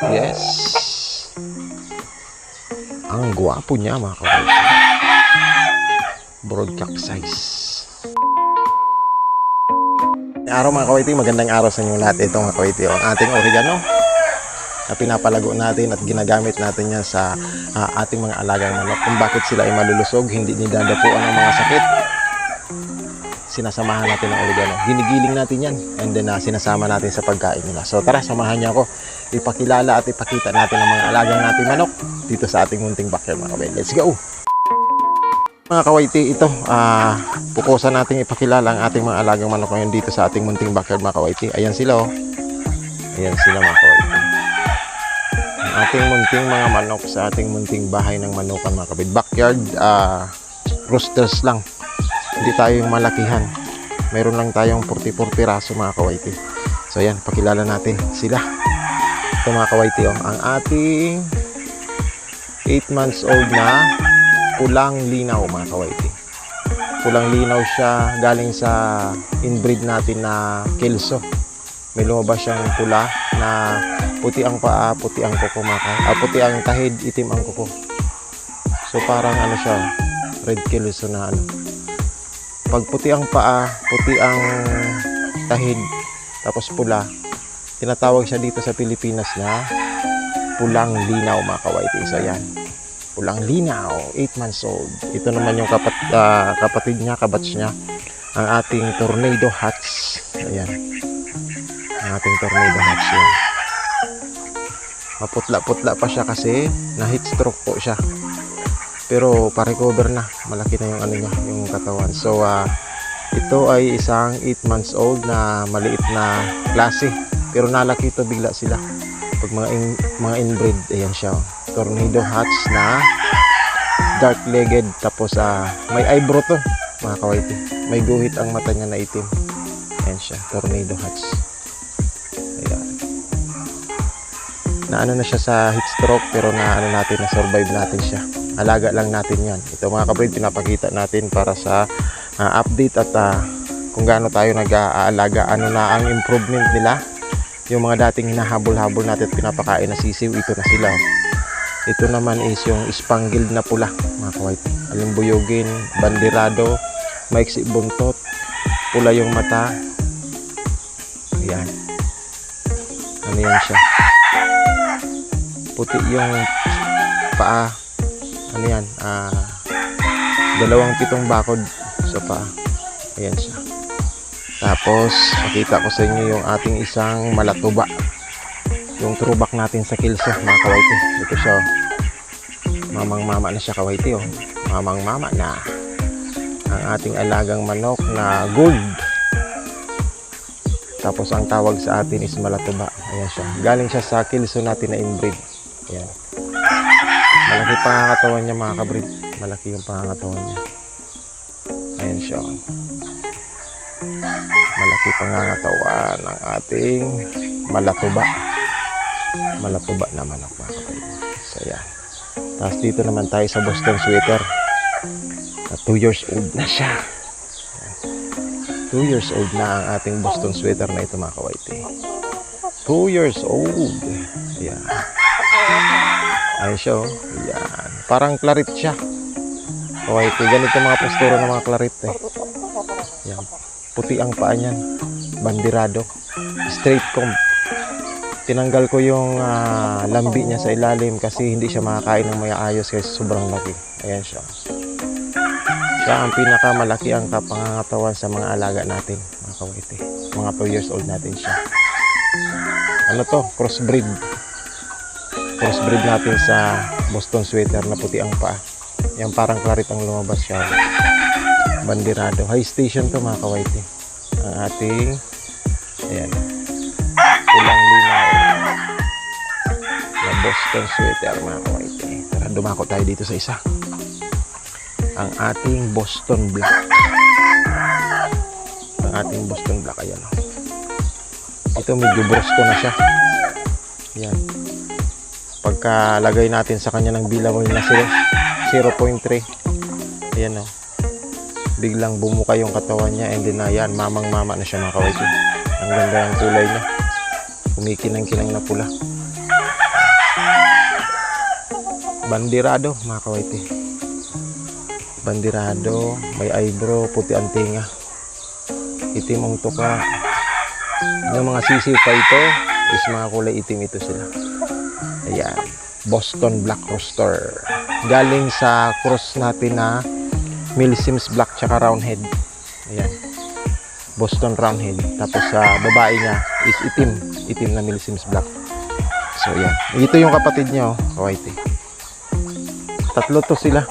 Yes. Ang gwapo niya mga kawaiti. Broadcock size. Araw mga kawaiti, magandang araw sa inyo lahat. Ito mga kawaiti, ang ating oregano na pinapalago natin at ginagamit natin yan sa ating mga alagang manok. Kung bakit sila ay malulusog, hindi nidadapuan ng mga sakit, sinasamahan natin ng oregano. Ginigiling natin yan and then sinasama natin sa pagkain nila. So tara, samahan niyo ako. Ipakilala at ipakita natin ang mga alagang natin manok dito sa ating munting backyard mga kawaiti. Let's go! Mga kawaiti, ito pukusan natin ipakilala ang ating mga alagang manok ngayon dito sa ating munting backyard mga kawaiti. Ayan sila oh. Ayan sila mga kawaiti. Ang ating munting mga manok sa ating munting bahay ng manukan mga kawaiti. Backyard roosters lang. Hindi tayo malakihan. Mayroon lang tayong 44 piraso mga kawaiti. So ayan, pakilala natin sila. Ito mga kawaiti oh, ang ating 8 months old na pulang linaw mga kawaiti. Pulang linaw siya, galing sa inbreed natin na Kelso. May lumabas siyang pula na puti ang paa, puti ang kuko puti ang tahid, itim ang kuko. So parang ano siya, red Kelso na ano. Pag puti ang paa, puti ang tahid, tapos pula, tinatawag siya dito sa Pilipinas na pulang linaw mga kawaiti. So yan, pulang linaw, 8 months old. Ito naman yung kapatid niya, kabatch niya, ang ating Tornado Hats. Ayan, ang ating Tornado Hats yun. Maputla-putla pa siya kasi na heat stroke po siya. Pero pa-recover na, malaki na yung ano niya, yung katawan. So ito ay isang 8 months old na maliit na klase. Pero nalaki ito bigla sila. Pag mga inbreed, ayan siya. Tornado Hats na dark-legged. Tapos may eyebrow to mga kawaiti. May guhit ang mata niya na itim. Ayan siya, Tornado Hats. Ayan. Naano na siya sa heat stroke pero na-survive natin siya. Alaga lang natin yan. Ito mga kabrid, pinapakita natin para sa update at kung gaano tayo nag-aalaga. Ano na ang improvement nila. Yung mga dating hinahabol-habol natin at pinapakain na sisiw, ito na sila. Ito naman is yung spangled na pula mga kawaiti. Alimbuyugin, bandirado, maiksi buntot, pula yung mata. Ayan. Ano yan siya? Puti yung paa. Ano yan? 27 bakod sa paa. Ayan siya. Tapos pakita ko sa inyo yung ating isang malatuba, yung throwback natin sa Kelso mga kawaiti. Ito siya oh. Mamang mama na siya kawaiti oh. Mamang mama na ang ating alagang manok na gold. Tapos ang tawag sa atin is malatuba. Ayan siya, galing siya sa Kelso natin na inbreed. Ayan. Malaki pangangatawan niya mga kabrid. Malaki yung pangangatawan niya. Ayan siya. Malaki pangangatawan ng ating malatuba. Malatuba na manok mga kabrid. So yan. Tapos dito naman tayo sa Boston Sweater. 2 years old na siya. 2 years old na ang ating Boston Sweater na ito mga kawaiti. 2 years old. Ayan. Ayan siya oh. Ayan. Parang claret siya. Kawaiti. Ganito mga postura ng mga claret eh. Ayan. Puti ang paa niyan. Bandirado. Straight comb. Tinanggal ko yung lambi niya sa ilalim kasi hindi siya makakain ng may ayos kasi sobrang laki. Ayan siya. Siya ang pinakamalaki ang kapangangatawan sa mga alaga natin mga kawaiti. Mga 2 years old natin siya. Ano to? Crossbreed. Crossbreed natin sa Boston Sweater na puti ang paa. Yan parang claret ang lumabas siya. Bandirado. High station to mga kawaiti. Ang ating ayan. Pulang linaw na Boston Sweater mga kawaiti. Tara, dumako tayo dito sa isa. Ang ating Boston Black. Ang ating Boston Black. Ayan. Ito medyo brosko na siya. Ayan. Pagkalagay natin sa kanya ng bilang na 0.3. Ayan o. Biglang bumuka yung katawan niya and then ayan, mamang-mama na siya mga kawaiti. Ang ganda ng kulay niya. Kumikinang-kinang na pula. Bandirado mga kawaiti. Bandirado, may eyebrow, puti ang tinga, itim ang tuka. Yung mga sisiw pa ito is mga kulay itim ito sila. Ayan, Boston Black Rooster. Galing sa cross natin na Milsim's Black tsaka Roundhead. Ayan, Boston Roundhead. Tapos sa babae niya is itim na Milsim's Black. So ayan, ito yung kapatid niya, kawaiti. Tatlo to sila.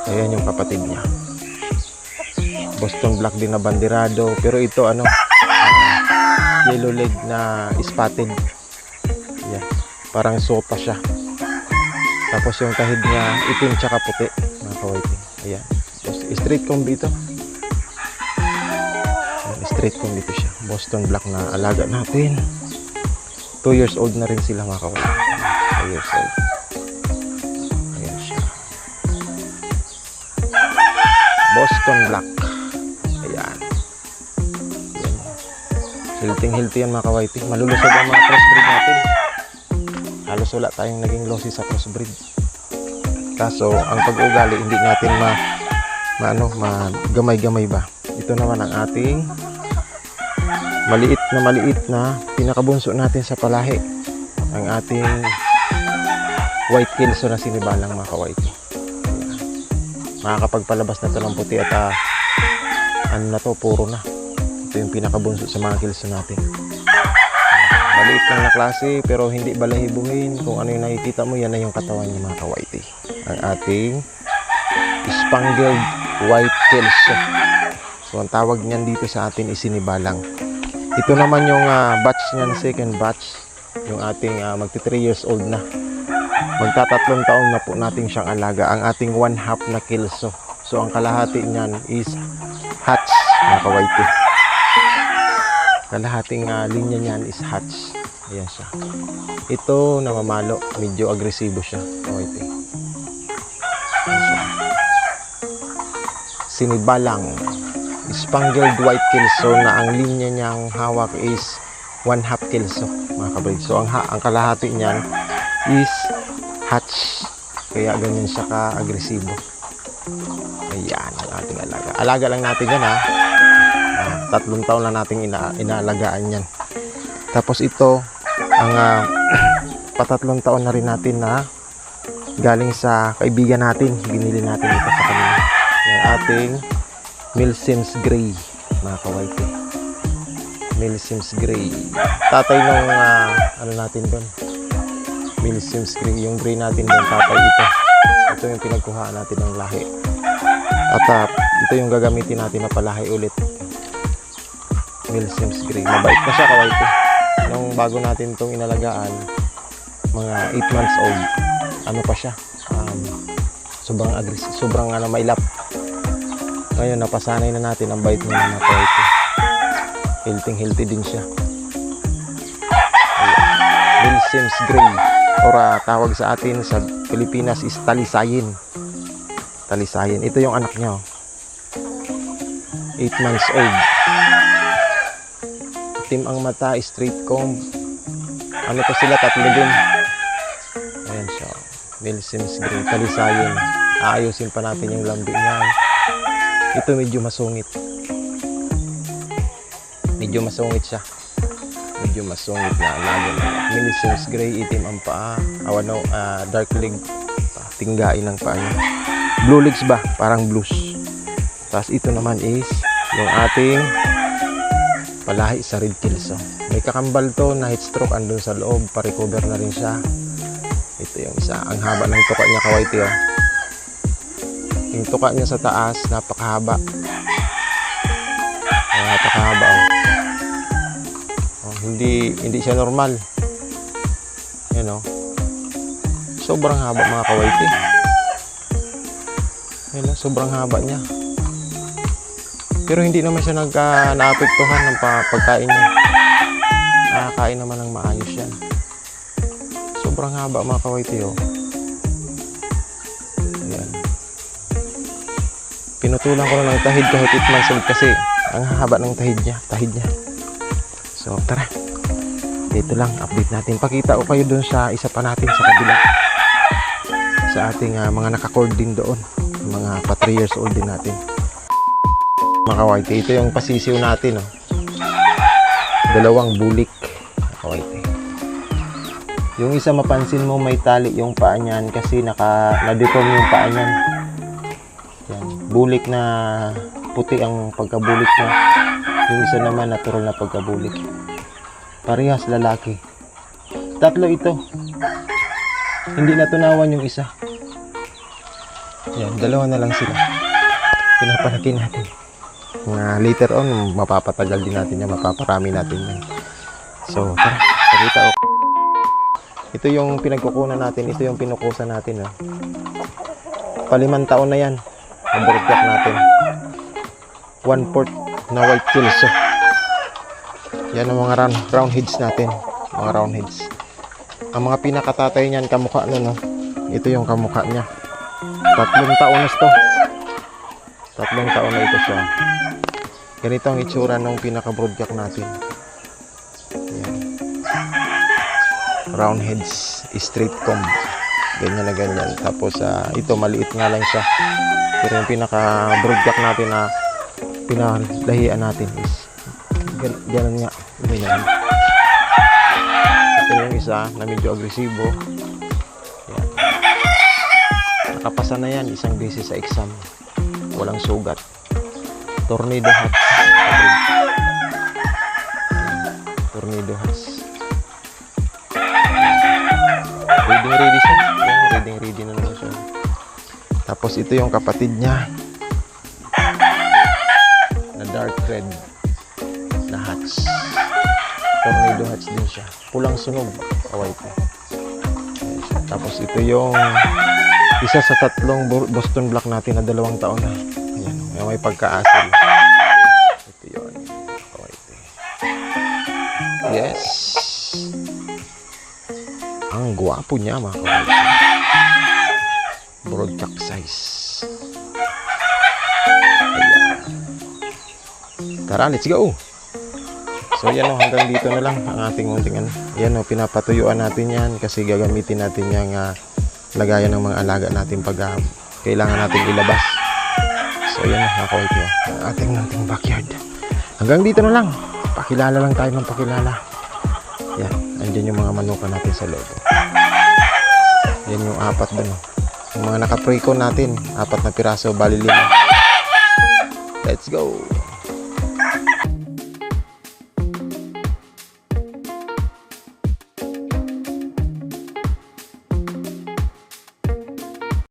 Ayan yung kapatid niya. Boston Black din na bandirado. Pero ito yellow leg na spotted. Ayan, parang sota siya. Tapos yung kahid niya itim tsaka puti mga kawaiti. Ayan, straight comb dito. Ayan, straight comb dito siya. Boston Black na alaga natin. 2 years old na rin sila mga kawaiti. 2 years old. Boston Black. Ayan. Hilting-hilti yan mga kawaiti. Malulusog ang mga crossbreed natin. Halos wala tayong naging lossy sa crossbreed. Kaso ang pag-ugali hindi natin gamay-gamay ba. Ito naman ang ating maliit na pinakabunso natin sa palahi. Ang ating white Kelso na sinibalang mga kawaiti. Makakapagpalabas na ito ng puti at ano na to, puro na. Ito yung pinakabunso sa mga Kelso natin. Maliit lang na klase pero hindi balahibuhin. Kung ano yung nakikita mo, yan na yung katawan niya mga kawaiti. Ang ating Spangled White Kelso. So ang tawag niyan dito sa atin is sinibalang. Ito naman yung batch niyan, second batch. Yung ating magti 3 years old na. Magtatatlong taon na po natin siyang alaga. Ang ating 1/2 na Kelso. So ang kalahati niyan is hatch mga kawaiti. Kalahating linya niyan is hatch. Ayan siya. Ito namamalo, medyo agresibo siya kawaiti. Sinibalang Spangled White Kelso na ang linya niyang hawak is 1/2 Kelso mga kawaiti. So ang kalahati niyan is hatch, kaya ganyan siya ka-agresibo. Ayan ang ating alaga. Alaga lang natin yan 3 taon lang natin inaalagaan yan. Tapos ito ang patatlong taon na rin natin na galing sa kaibigan natin. Binili natin ito sa kanila. Yung ating Milsim's Gray mga kawaiti. Milsim's Gray. Tatay nung ano natin doon, Milsim's Gray, yung gray natin doon, tatay ito. Ito yung pinagkuhaan natin ng lahi. At ito yung gagamitin natin na palahi ulit. Milsim's Gray. Mabait na siya kawaiti. Nung bago natin itong inalagaan, mga 8 months old, ano pa siya? Sobrang aggressive, sobrang mailap. Ngayon, napasanay na natin ang bait niya na kawaiti. Hilting-hilti din siya. Milsim's Gray. Or tawag sa atin sa Pilipinas is talisayin. Talisayin. Ito yung anak niya. 8 months old. Itim ang mata, straight comb. Ano to sila? Tatlo din. Ayan siya. Milsim's Gray. Talisayin. Aayusin pa natin yung lambi niya. Ito medyo masungit. Medyo masungit siya. Medyo masungit na alaga na. Milsim's Gray, itim ang paa. Dark leg. Tinggain ang paa niya. Blue legs ba? Parang blues. Tapos ito naman is yung ating palahi sa Red Kelso. May kakambal to na heat stroke andun sa loob. Pa-recover na rin siya. Ito yung isa. Ang haba ng tuka niya kawaiti. Yung tuka niya sa taas, napakahaba. Napakahaba. Hindi siya normal. Yan sobrang haba mga kawaiti. Yan sobrang haba niya. Pero hindi naman siya naapektuhan ng pagkain niya. Nakakain naman ng maayos yan. Sobrang haba mga kawaiti. Yan. Pinutulan ko na ng tahid kahit 8 months old kasi ang haba ng tahid niya. So tara, dito lang update natin. Pakita ko kayo dun sa isa pa natin sa kabila. sa ating mga nakacord din doon, mga pa 3 years old din natin. Mga kawaite, ito yung pasisiw natin, oh. Dalawang bulik, mga kawaite. Yung isa mapansin mo may tali yung paa niyan kasi na-deform yung paa niyan. Yan, bulik na puti ang pagkabulik niya. Yung isa naman natural na pagkabulik. Parehas lalaki. Tatlo ito. Hindi natunawan yung isa. Yan, dalawa na lang sila. Pinapalaki natin. Later on, mapapatagal din natin yan, mapaparami natin yan. So, tara, pakita ko. Ito yung pinagkukunan natin, ito yung pinukusan natin. Oh. Pa5 taon na yan. Ang broodcock natin. 1/4 na white kills. So, yan ang mga round heads natin. Mga round heads. Ang mga pinakatatay niyan, kamukha nun. Oh. Ito yung kamukha niya. 3 taon na ito. 3 taon na ito siya. Ganito ang itsura ng pinaka-broodcock natin. Yan. Round heads, straight comb. Ganyan na ganyan. Tapos ito maliit nga lang siya. Pero yung pinaka-broodcock natin na pinalahian natin is ganyan nga. Ganyan. Ito yung isa na medyo agresibo. Yan. Nakapasa na yan isang beses sa exam. Walang sugat. Tornado hats. Tornado hats. Ready siya. Yan, ready na naman siya. Tapos ito yung kapatid niya na dark red na hats. Tornado hats din siya. Pulang sunog. White. Tapos ito yung isa sa 3 Boston Black natin na 2 taon na. Ayan, may pagka-asil. Ito yun. White. Yes. Ang gwapo niya, mga kawaite. Broodcock size. Ayan. Tara, let's go. So yan o, hanggang dito na lang ang ating munting ano. Yan o, pinapatuyuan natin yan kasi gagamitin natin yung lagayan ng mga alaga natin pag kailangan natin ilabas. So yan o, mga kawaite, ang ating munting backyard. Hanggang dito na lang. Pakilala lang tayo ng pakilala. Yan, andyan yung mga manuka natin sa loob. Yan yung 4 dun. Yung mga naka-pre-con natin, 4 na piraso, bali 5. Let's go!